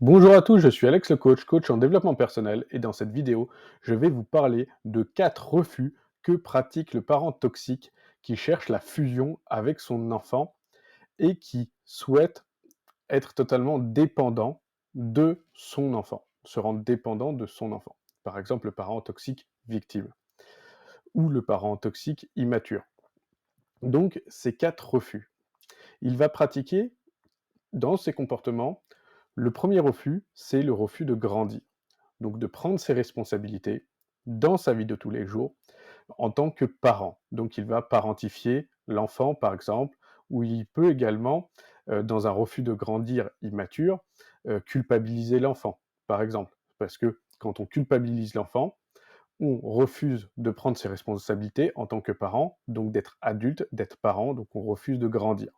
Bonjour à tous, je suis Alex le coach, coach en développement personnel et dans cette vidéo, je vais vous parler de 4 refus que pratique le parent toxique qui cherche la fusion avec son enfant et qui souhaite être totalement dépendant de son enfant, se rendre dépendant de son enfant. Par exemple, le parent toxique victime ou le parent toxique immature. Donc, ces 4 refus. Il va pratiquer dans ses comportements, le premier refus, c'est le refus de grandir. Donc de prendre ses responsabilités dans sa vie de tous les jours en tant que parent. Donc il va parentifier l'enfant, par exemple, ou il peut également, dans un refus de grandir immature, culpabiliser l'enfant, par exemple. Parce que quand on culpabilise l'enfant, on refuse de prendre ses responsabilités en tant que parent, donc d'être adulte, d'être parent, donc on refuse de grandir.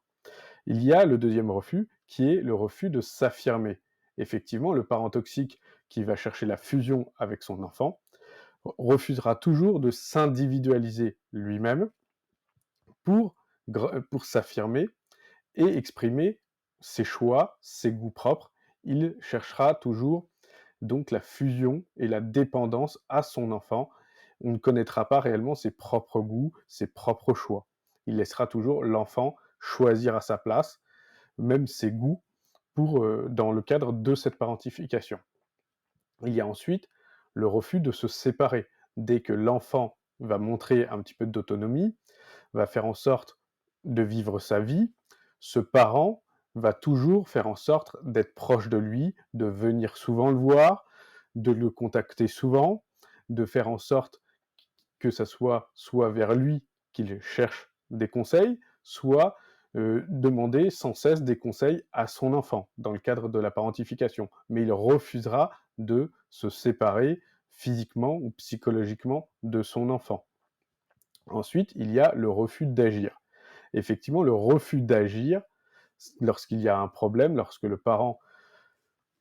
Il y a le deuxième refus, qui est le refus de s'affirmer. Effectivement, le parent toxique qui va chercher la fusion avec son enfant refusera toujours de s'individualiser lui-même pour, pour s'affirmer et exprimer ses choix, ses goûts propres. Il cherchera toujours donc la fusion et la dépendance à son enfant. On ne connaîtra pas réellement ses propres goûts, ses propres choix. Il laissera toujours l'enfant choisir à sa place, même ses goûts, pour, dans le cadre de cette parentification. Il y a ensuite le refus de se séparer. Dès que l'enfant va montrer un petit peu d'autonomie, va faire en sorte de vivre sa vie, ce parent va toujours faire en sorte d'être proche de lui, de venir souvent le voir, de le contacter souvent, de faire en sorte que ça soit vers lui qu'il cherche des conseils, soit demander sans cesse des conseils à son enfant dans le cadre de la parentification. Mais il refusera de se séparer physiquement ou psychologiquement de son enfant. Ensuite, il y a le refus d'agir. Effectivement, le refus d'agir, lorsqu'il y a un problème, lorsque le parent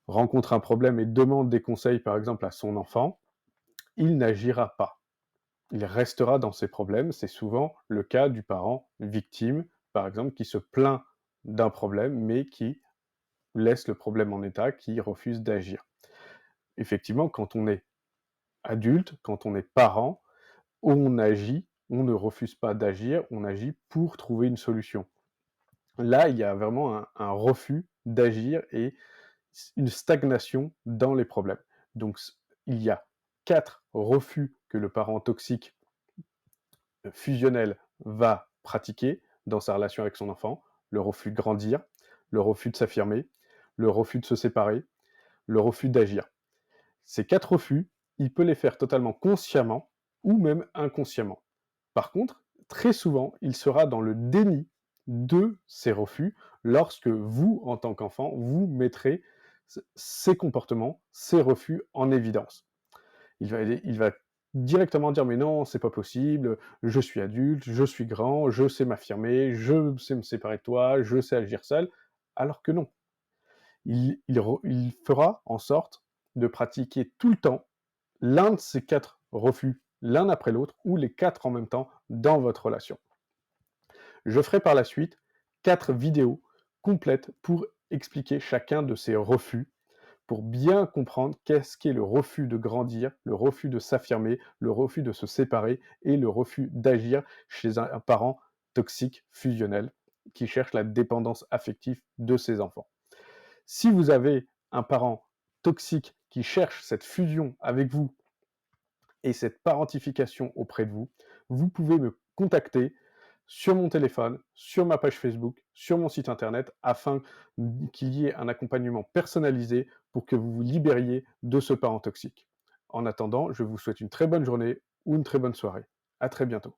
rencontre un problème et demande des conseils, par exemple, à son enfant, il n'agira pas. Il restera dans ses problèmes. C'est souvent le cas du parent victime, par exemple, qui se plaint d'un problème, mais qui laisse le problème en état, qui refuse d'agir. Effectivement, quand on est adulte, quand on est parent, on agit, on ne refuse pas d'agir, on agit pour trouver une solution. Là, il y a vraiment un refus d'agir et une stagnation dans les problèmes. Donc, il y a 4 refus que le parent toxique fusionnel va pratiquer dans sa relation avec son enfant, le refus de grandir, le refus de s'affirmer, le refus de se séparer, le refus d'agir. Ces 4 refus, il peut les faire totalement consciemment ou même inconsciemment. Par contre, très souvent, il sera dans le déni de ces refus lorsque vous, en tant qu'enfant, vous mettrez ces comportements, ces refus en évidence. Il va directement dire: «Mais non, c'est pas possible, je suis adulte, je suis grand, je sais m'affirmer, je sais me séparer de toi, je sais agir seul», alors que non. Il fera en sorte de pratiquer tout le temps l'un de ces 4 refus, l'un après l'autre ou les 4 en même temps dans votre relation. Je ferai par la suite 4 vidéos complètes pour expliquer chacun de ces refus, pour bien comprendre qu'est-ce qu'est le refus de grandir, le refus de s'affirmer, le refus de se séparer et le refus d'agir chez un parent toxique fusionnel qui cherche la dépendance affective de ses enfants. Si vous avez un parent toxique qui cherche cette fusion avec vous et cette parentification auprès de vous, vous pouvez me contacter sur mon téléphone, sur ma page Facebook, sur mon site internet, afin qu'il y ait un accompagnement personnalisé pour que vous vous libériez de ce parent toxique. En attendant, je vous souhaite une très bonne journée ou une très bonne soirée. À très bientôt.